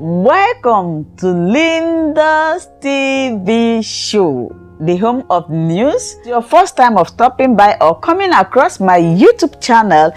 Welcome to Linda's TV show, the home of news. Your first time of stopping by or coming across my YouTube channel,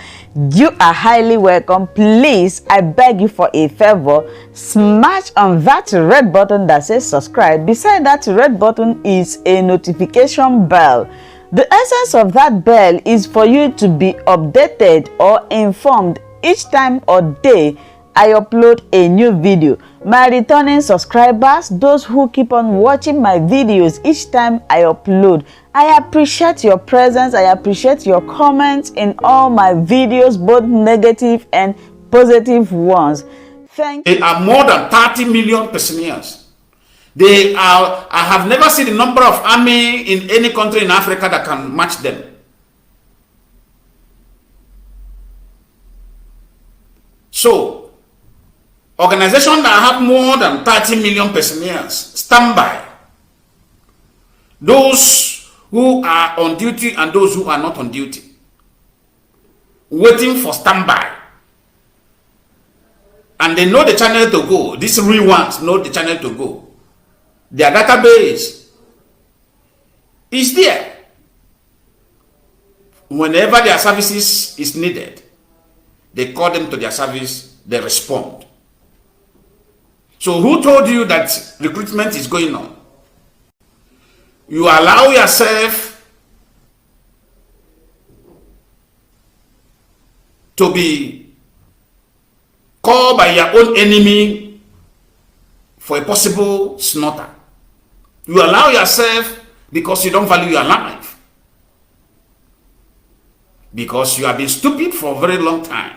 you are highly welcome. Please, I beg you for a favor, smash on that red button that says subscribe. Beside that red button is a notification bell. The essence of that bell is for you to be updated or informed each time or day I upload a new video. My returning subscribers, those who keep on watching my videos each time I upload, I appreciate your presence. I appreciate your comments in all my videos, both negative and positive ones. Thank you. They are more than 30 million personnels. I have never seen the number of army in any country in Africa that can match them. So, organizations that have more than 30 million personnel stand by. Those who are on duty and those who are not on duty, waiting for standby. And they know the channel to go. These real ones know the channel to go. Their database is there. Whenever their services is needed, they call them to their service, they respond. So who told you that recruitment is going on? You allow yourself to be called by your own enemy for a possible slaughter. You allow yourself because you don't value your life. Because you have been stupid for a very long time.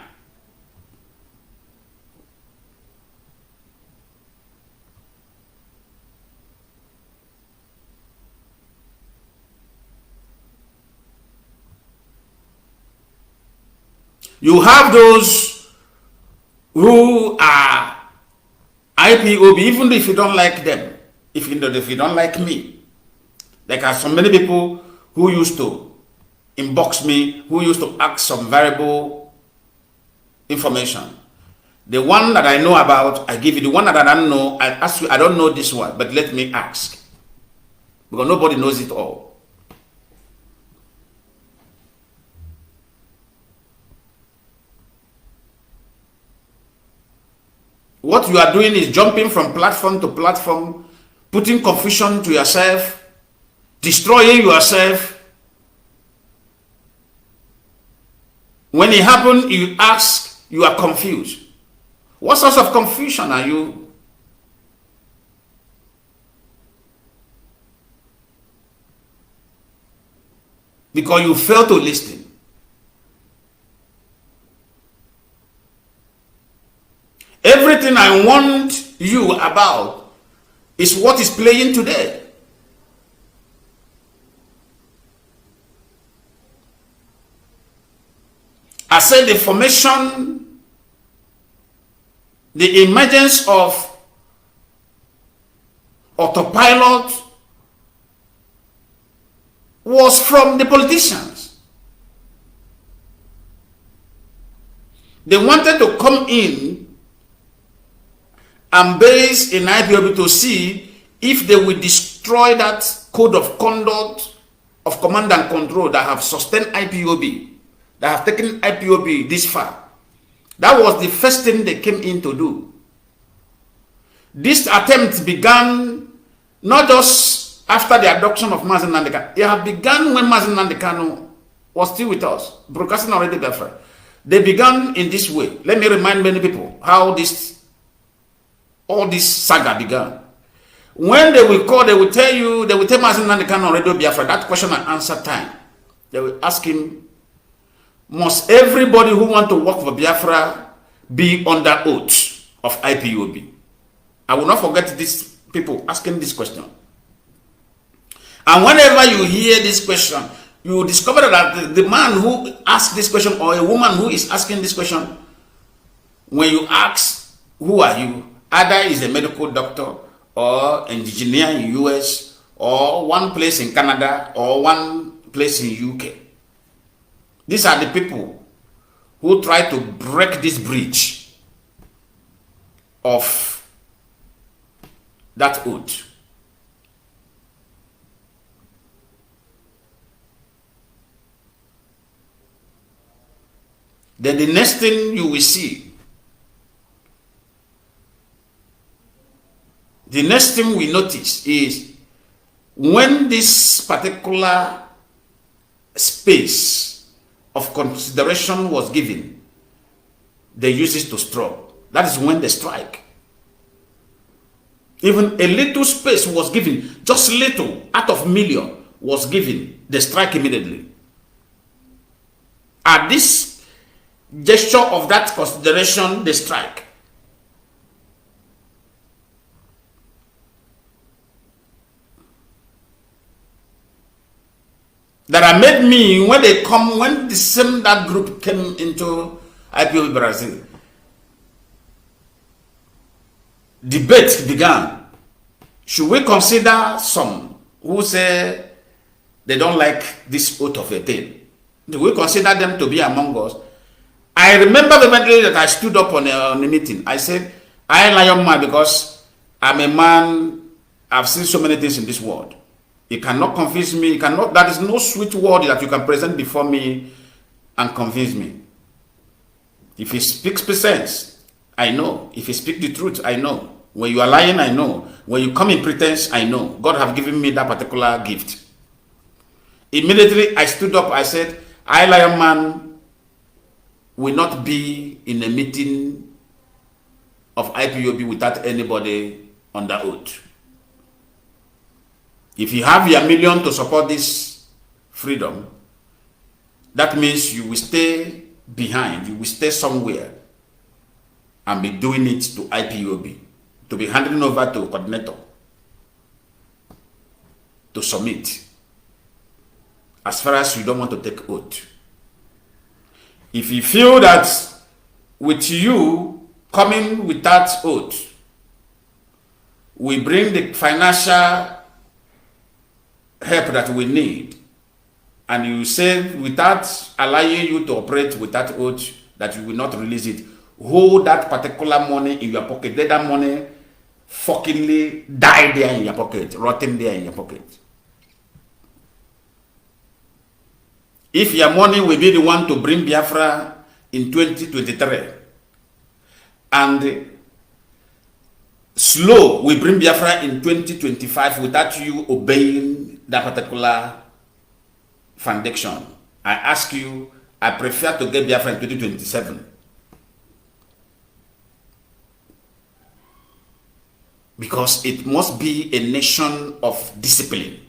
You have those who are IPOB, even if you don't like them, if you don't like me. Like so many people who used to inbox me, who used to ask some variable information. The one that I know about, I give you. The one that I don't know, I ask you, I don't know this one, but let me ask. Because nobody knows it all. What you are doing is jumping from platform to platform, putting confusion to yourself, destroying yourself. When it happens, you ask, you are confused. What sort of confusion are you? Because you fail to listen. Everything I want you about is what is playing today. I said the formation, the emergence of Autopilot was from the politicians. They wanted to come in and base in IPOB to see if they will destroy that code of conduct of command and control that have sustained IPOB, that have taken IPOB this far. That was the first thing they came in to do. This attempt began not just after the adoption of Nnamdi Kanu. It had begun when Nnamdi Kanu was still with us, broadcasting already different. They began in this way. Let me remind many people how all this saga began. When they will call, they will tell you, they will tell Nnamdi Kanu on Radio Biafra, that question and answer time. They will ask him, must everybody who want to work for Biafra be under oath of IPOB? I will not forget these people asking this question. And whenever you hear this question, you discover that the man who asked this question or a woman who is asking this question, when you ask, who are you? Either is a medical doctor or engineer in US or one place in Canada or one place in UK. These are the people who try to break this bridge of that oath. Then the next thing you will see, the next thing we notice is when this particular space of consideration was given, they use it to strike. That is when they strike. Even a little space was given, just little, out of million was given, they strike immediately. At this gesture of that consideration, they strike. That I made me, when they come, when the same that group came into IPOB Brazil, debate began. Should we consider some who say they don't like this oath of a thing? Do we consider them to be among us? I remember vividly that I stood up on a meeting. I said, I lion man because I'm a man, I've seen so many things in this world. You cannot convince me, you cannot, there is no sweet word that you can present before me and convince me. If he speaks sense, I know. If he speaks the truth, I know. When you are lying, I know. When you come in pretense, I know. God have given me that particular gift. Immediately, I stood up, I said, I, lion man, will not be in a meeting of IPOB without anybody on that oath. If you have your million to support this freedom, that means you will stay behind, you will stay somewhere and be doing it to IPOB, to be handing over to coordinator, to submit, as far as you don't want to take oath. If you feel that with you coming with that oath, we bring the financial help that we need, and you say without allowing you to operate with that oath that you will not release it, hold that particular money in your pocket. Let that money fuckingly die there in your pocket, rotting there in your pocket. If your money will be the one to bring Biafra in 2023, and slow will bring Biafra in 2025 without you obeying that particular foundation, I ask you, I prefer to get Biafra in 2027. Because it must be a nation of discipline.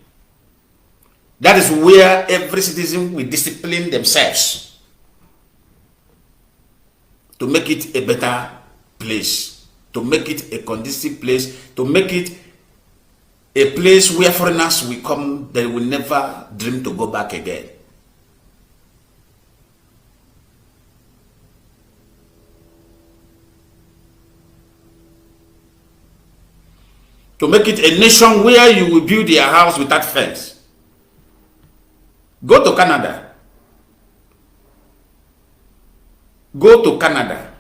That is where every citizen will discipline themselves to make it a better place, to make it a conducive place, to make it a place where foreigners will come, they will never dream to go back again. To make it a nation where you will build your house without fence. Go to Canada. Go to Canada.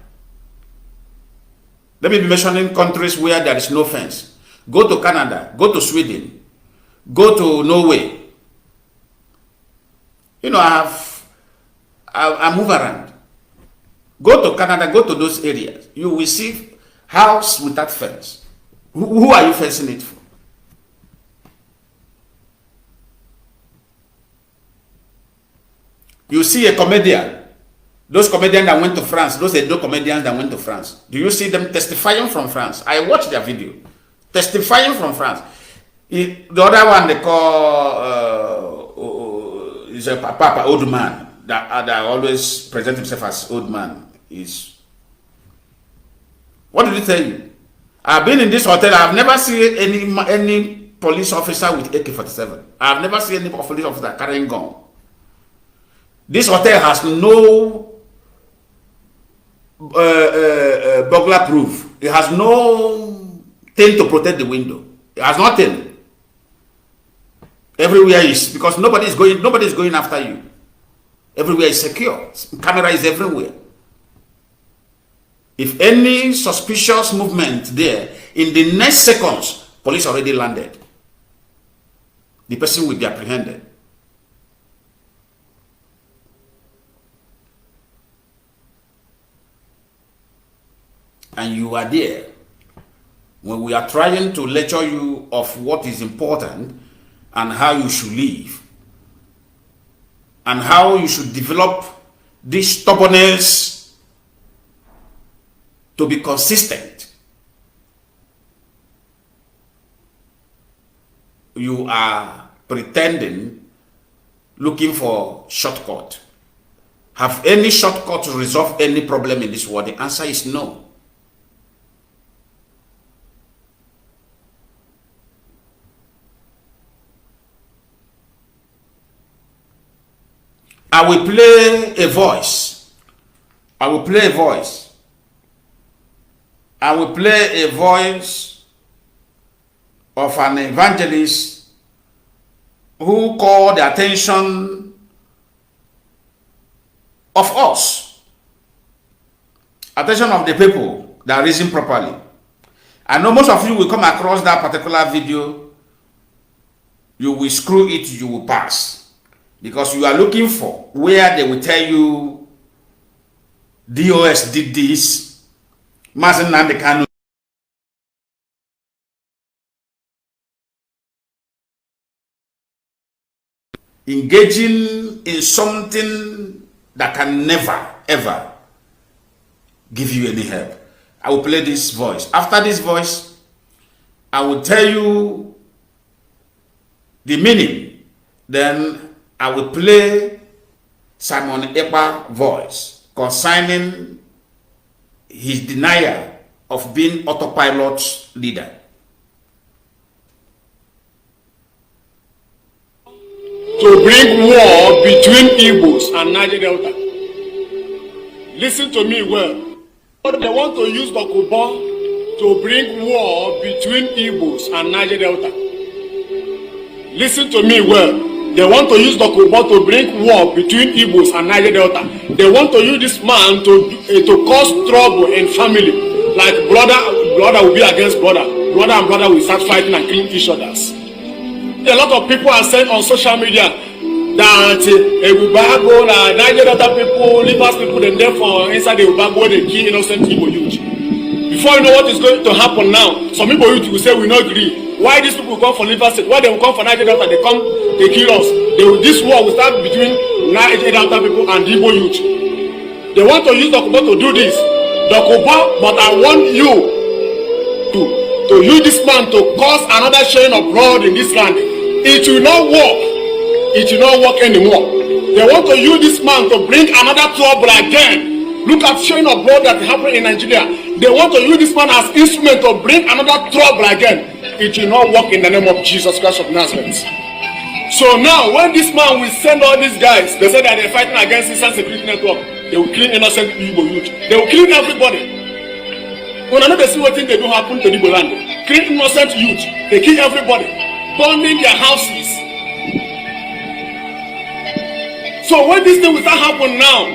Let me be mentioning countries where there is no fence. Go to Canada. Go to Sweden. Go to Norway. You know, I move around. Go to Canada. Go to those areas. You will see house without fence. Who are you fencing it for? You see a comedian, those comedians that went to France, those Edo comedians that went to France. Do you see them testifying from France? I watched their video. Testifying from France. The other one they call is a papa, old man, that always present himself as old man. What did he tell you? I've been in this hotel, I've never seen any police officer with AK-47. I've never seen any police officer carrying gun. This hotel has no burglar proof. It has no thing to protect the window. It has nothing. Everywhere is, because nobody is going after you. Everywhere is secure. Camera is everywhere. If any suspicious movement there, in the next seconds, police already landed. The person will be apprehended. And you are there when we are trying to lecture you of what is important and how you should live and how you should develop this stubbornness to be consistent. You are pretending, looking for shortcut. Have any shortcut to resolve any problem in this world? The answer is no. I will play a voice. I will play a voice. I will play a voice of an evangelist who called the attention of us, attention of the people that reason properly. I know most of you will come across that particular video, you will screw it, you will pass. Because you are looking for where they will tell you DOS did this, Nnamdi Kanu engaging in something that can never ever give you any help. I will play this voice. After this voice, I will tell you the meaning. Then I will play Simon Ekpa voice concerning his denial of being Autopilot's leader. To bring war between Igbos and Niger Delta. Listen to me well. They want to use Dokubo to bring war between Igbos and Niger Delta. Listen to me well. They want to use Dokubo to bring war between Igbos and Niger Delta. They want to use this man to cause trouble in family. Like brother will be against brother. Brother and brother will start fighting and killing each other. A lot of people are saying on social media that Ubago, Niger Delta people, Rivers people, and therefore inside the Ubago they kill innocent Igbo youth. Before you know what is going to happen now, some Igbo youth will say we not agree. Why these people come for Rivers State? Why they will come for Niger Delta? They come, they kill us. This war will start between Niger Delta people and Igbo youth. They want to use Dokubo to do this. Dokubo, but I want you to use this man to cause another chain of blood in this land. It will not work. It will not work anymore. They want to use this man to bring another trouble again. Look at chain of blood that happened in Nigeria. They want to use this man as instrument to bring another trouble again. It will not work in the name of Jesus Christ of Nazareth. So now, when this man will send all these guys, they say that they're fighting against this security network. They will kill innocent Igbo youth. They will kill everybody. When another see what thing they do happen to the Igbo land, kill innocent youth. They kill everybody, burning their houses. So when this thing will start happen now,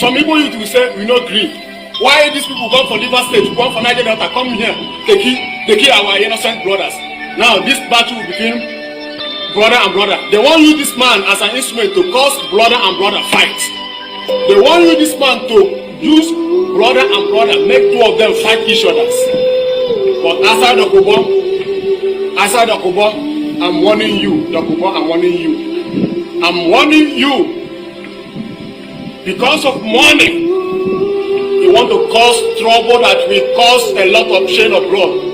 some Igbo youth will say we not agree. Why these people come for Rivers State, come for Niger Delta, come here, they kill our innocent brothers. Now this battle between brother and brother. They want you this man as an instrument to cause brother and brother fight. They want you this man to use brother and brother, make two of them fight each other. But outside Dokubo, I'm warning you, Dokubo, I'm warning you. I'm warning you. Because of money, you want to cause trouble that will cause a lot of chain of blood.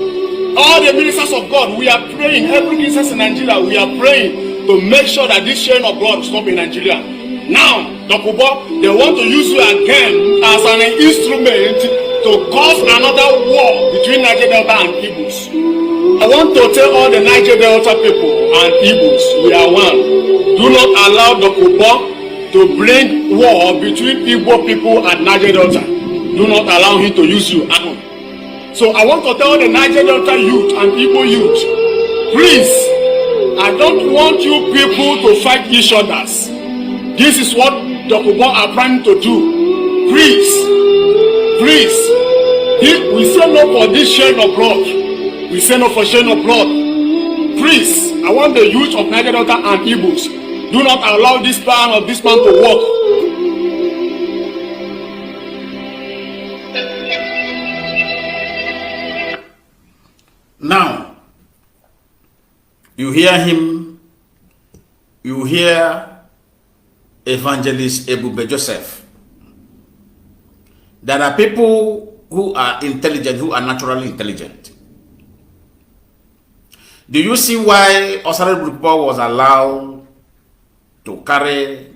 All the ministers of God, we are praying. Every princess in Nigeria, we are praying to make sure that this chain of blood stop in Nigeria. Now, Dokubo, they want to use you again as an instrument to cause another war between Niger Delta and Igbos. I want to tell all the Niger Delta people and Igbos, we are one. Do not allow Dokubo to bring war between Igbo people and Niger Delta. Do not allow him to use you. So I want to tell the Niger Delta youth and Igbo youth, please, I don't want you people to fight each other. This is what Dokubo are planning to do. Please, we say no for this chain of blood. We say no for shedding of blood. Please, I want the youth of Niger Delta and Igbos, do not allow this plan of this man to work. Now, you hear him, you hear Evangelist Ebube Joseph. There are people who are intelligent, who are naturally intelligent. Do you see why Osare Brukpo was allowed to carry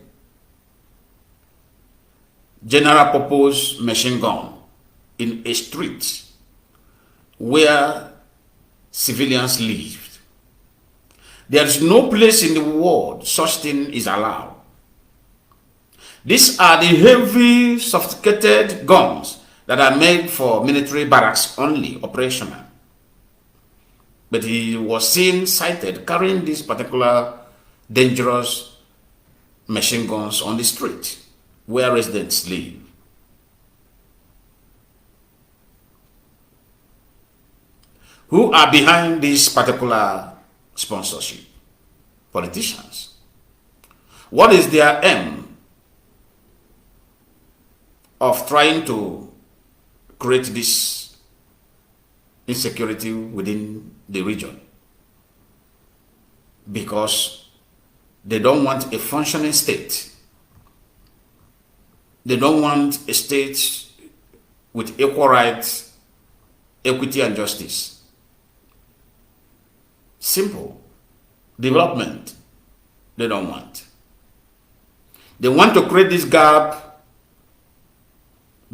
general purpose machine gun in a street where civilians lived? There is no place in the world such thing is allowed. These are the heavy, sophisticated guns that are made for military barracks only, operational. But he was seen, sighted, carrying these particular dangerous machine guns on the street where residents live. Who are behind this particular sponsorship? Politicians. What is their aim of trying to create this insecurity within the region? Because they don't want a functioning state. They don't want a state with equal rights, equity, and justice. Simple. Development, they don't want. They want to create this gap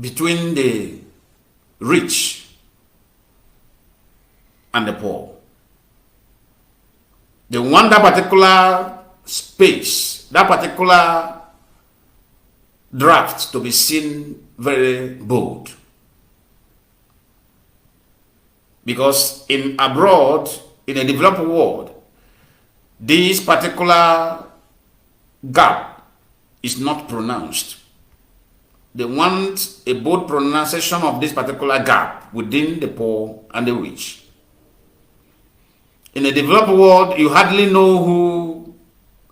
between the rich and the poor. They want that particular space, that particular draft to be seen very bold. Because in abroad, in a developed world, this particular gap is not pronounced. They want a bold pronunciation of this particular gap within the poor and the rich. In a developed world, you hardly know who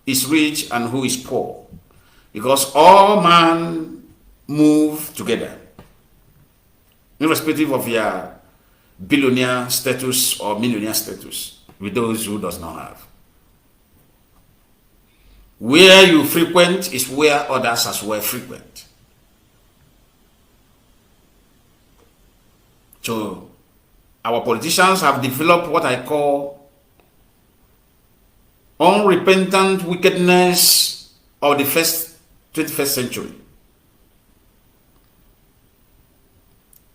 is rich and who is poor, because all men move together, irrespective of your billionaire status or millionaire status, with those who does not have. Where you frequent is where others as well frequent. So our politicians have developed what I call unrepentant wickedness of the 21st century.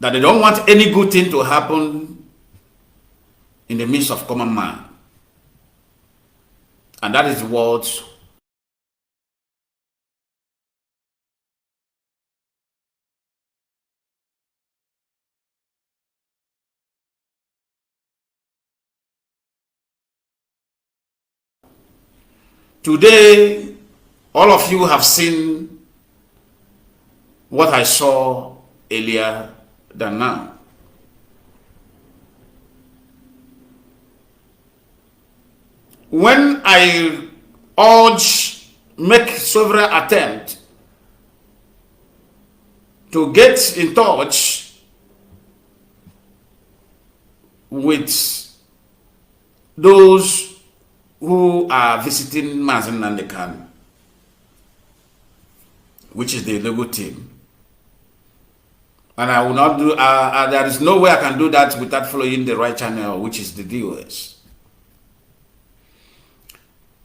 That they don't want any good thing to happen in the midst of common man. And that is what today, all of you have seen what I saw earlier than now. When I make several attempts to get in touch with those who are visiting Mazen Nnamdi Kanu, which is the legal team. And I will not do, there is no way I can do that without following the right channel, which is the DOS.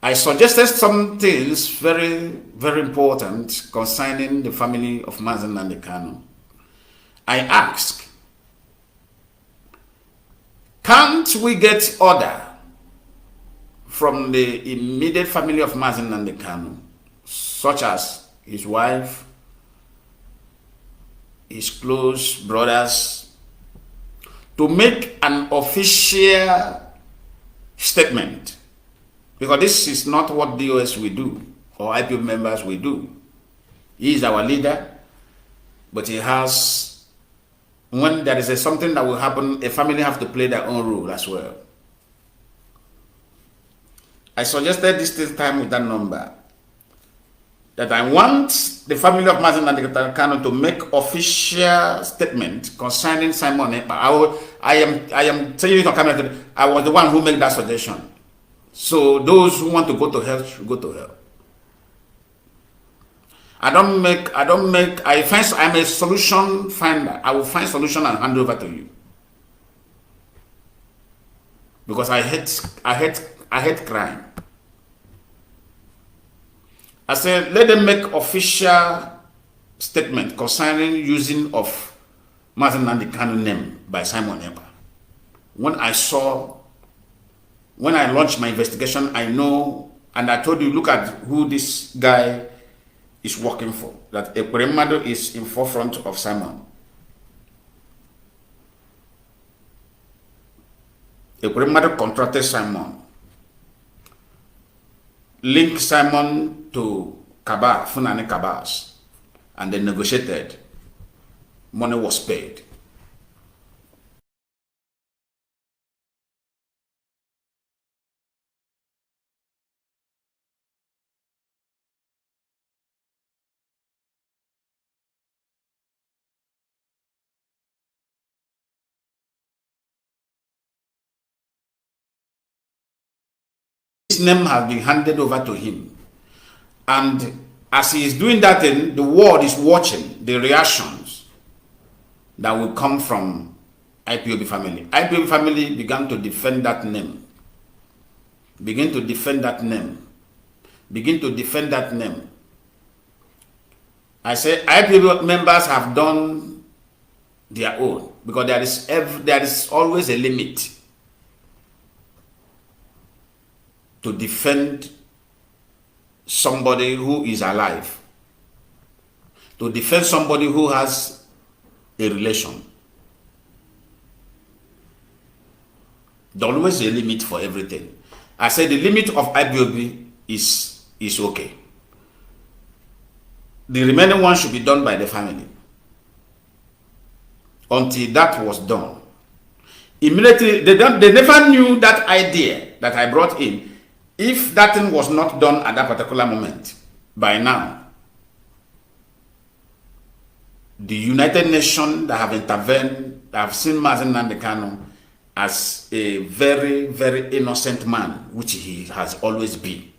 I suggested some things very, very important concerning the family of Mazen Nnamdi Kanu. I asked, can't we get order from the immediate family of Mazen Nnamdi Kanu, such as his wife, his close brothers, to make an official statement? Because this is not what DOS will do, or IPOB members will do. He is our leader, but he has when there is something that will happen, a family have to play their own role as well. I suggested this time with that number that I want the family of Mazi Nnamdi Kanu to make official statement concerning Simon Ekpa. I am telling you on camera, I was the one who made that suggestion. So those who want to go to hell should go to hell. I'm a solution finder. I will find solution and hand over to you. Because I hate crime. I said, let them make official statement concerning using of Mazi Nnamdi Kanu name by Simon Ekpa. When I launched my investigation, I know, and I told you, look at who this guy is working for. That Kpi Nnamdi is in forefront of Simon. Kpi Nnamdi contracted Simon, linked Simon to Kabar, Funani Kabars, and they negotiated. Money was paid. His name has been handed over to him, and as he is doing that thing, the world is watching the reactions that will come from IPOB family. IPOB family began to defend that name. Begin to defend that name. Begin to defend that name. I say IPOB members have done their own, because there is always a limit to defend somebody who is alive, to defend somebody who has a relation. There's always a limit for everything. I say the limit of IPOB is okay. The remaining one should be done by the family. Until that was done, immediately they never knew that idea that I brought in. If that thing was not done at that particular moment, by now, the United Nations that have intervened, that have seen Mazi Nnamdi Kanu as a very, very innocent man, which he has always been,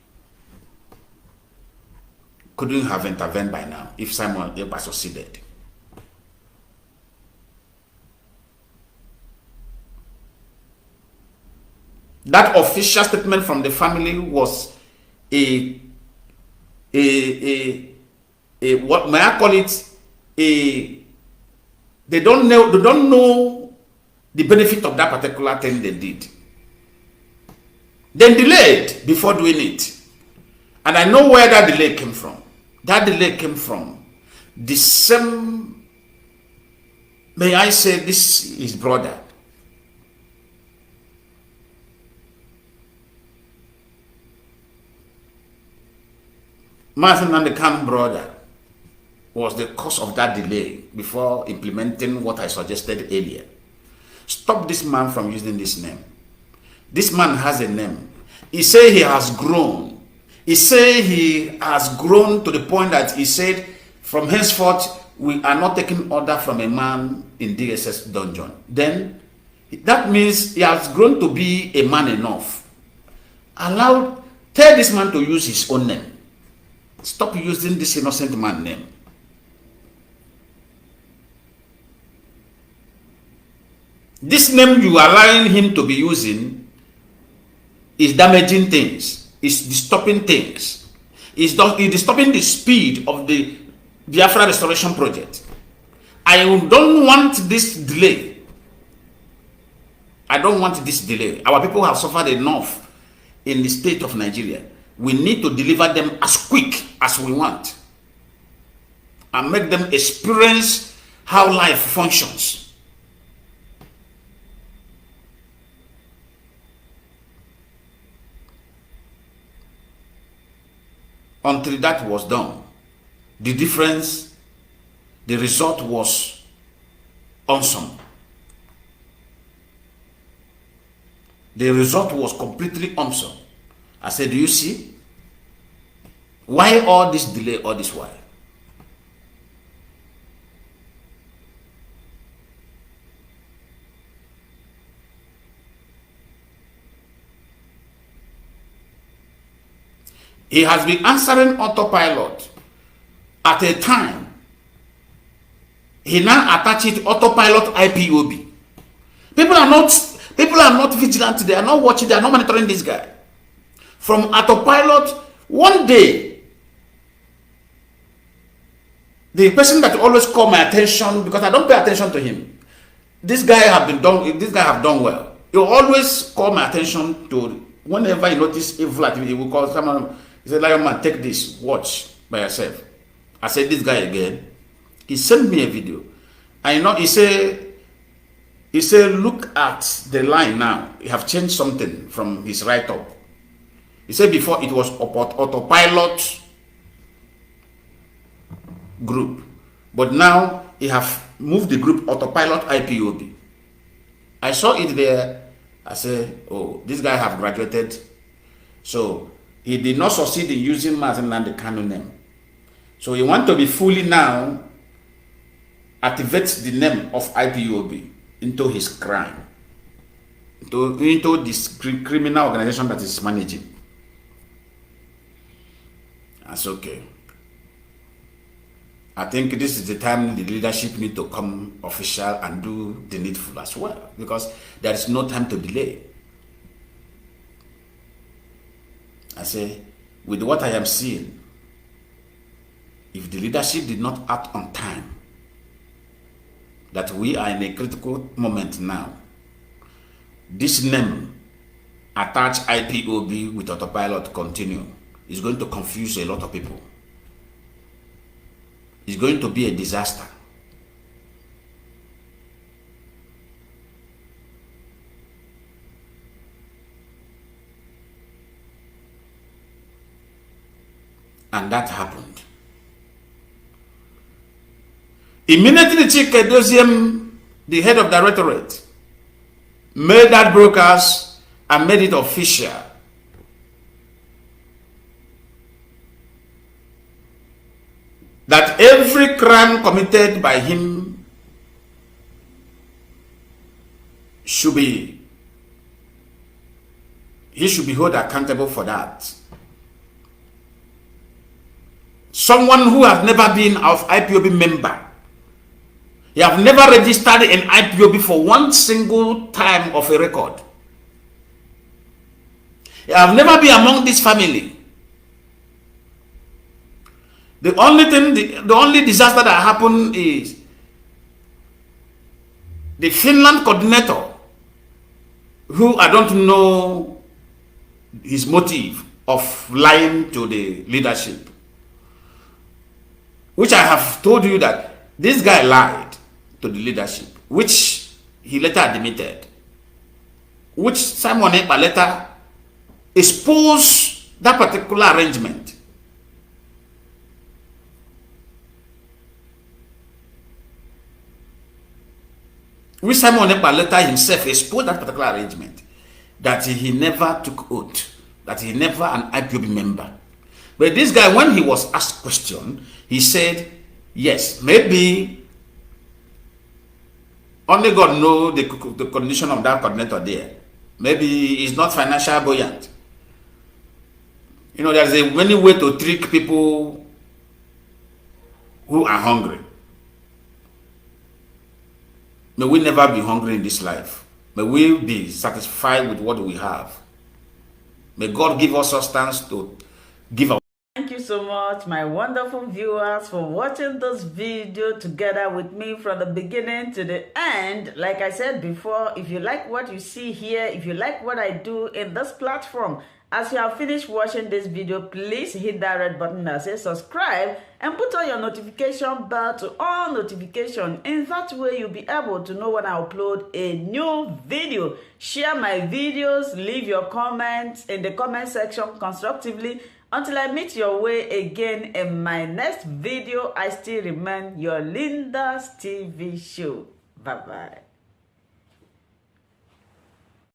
couldn't have intervened by now if Simon Ekpa succeeded. That official statement from the family was what may I call it? They don't know the benefit of that particular thing they did. They delayed before doing it. And I know where that delay came from. That delay came from the same, may I say, this is brother. Mazi Nnamdi Kanu brother was the cause of that delay before implementing what I suggested earlier. Stop this man from using this name. This man has a name. He said he has grown. He said he has grown to the point that he said, from henceforth, we are not taking order from a man in DSS dungeon. Then, that means he has grown to be a man enough. Tell this man to use his own name. Stop using this innocent man name. This name you are allowing him to be using is damaging things, is disturbing things, is disturbing the speed of the Biafra restoration project. I don't want this delay. I don't want this delay. Our people have suffered enough in the state of Nigeria. We need to deliver them as quick as we want and make them experience how life functions. Until that was done, the result was awesome. The result was completely awesome. I said, do you see? Why all this delay, all this while? He has been answering Autopilot at a time. He now attaches Autopilot IPOB. People are not vigilant. They are not watching. They are not monitoring this guy. From Autopilot, one day, the person that always call my attention, because I don't pay attention to him, this guy have done well. He always call my attention to whenever he notice evil activity. He will call someone. He said, "Lion man, take this, watch by yourself." I said, this guy again. He sent me a video. I know he said, look at the line now. He have changed something from his write-up. He said before it was Autopilot group, but now he have moved the group Autopilot IPOB. I saw it there. I said, oh, this guy have graduated. So he did not succeed in using Nnamdi Kanu name. So he want to be fully now activate the name of IPOB into his crime, into this criminal organization that is managing. That's okay. I think this is the time the leadership need to come official and do the needful as well, because there is no time to delay. I say, with what I am seeing, if the leadership did not act on time, that we are in a critical moment now, this name, attach IPOB with Autopilot continue, is going to confuse a lot of people. It's going to be a disaster. And that happened. Immediately, SH0CKER, the head of directorate, made that broadcast and made it official. That every crime committed by him he should be held accountable for that. Someone who has never been of IPOB member, he have never registered in IPOB for one single time of a record. He have never been among this family. The only disaster that happened is the Finland coordinator, who I don't know his motive of lying to the leadership, which I have told you that this guy lied to the leadership, which he later admitted, which Simon Ekpa later exposed that particular arrangement. Which Simon Ekpa later himself exposed that particular arrangement, that he never took oath, that he never an IPOB member. But this guy, when he was asked question, he said, yes, maybe only God knows the condition of that coordinator there. Maybe he's not financially buoyant. You know, there's a many way to trick people who are hungry. May we never be hungry in this life. May we be satisfied with what we have. May God give us substance to give our. Thank you so much, my wonderful viewers, for watching this video together with me from the beginning to the end. Like I said before, if you like what you see here, if you like what I do in this platform, as you have finished watching this video, please hit that red button that says subscribe and put on your notification bell to all notification. In that way, you'll be able to know when I upload a new video. Share my videos, leave your comments in the comment section constructively. Until I meet your way again in my next video, I still remain your Linda's TV show. Bye-bye.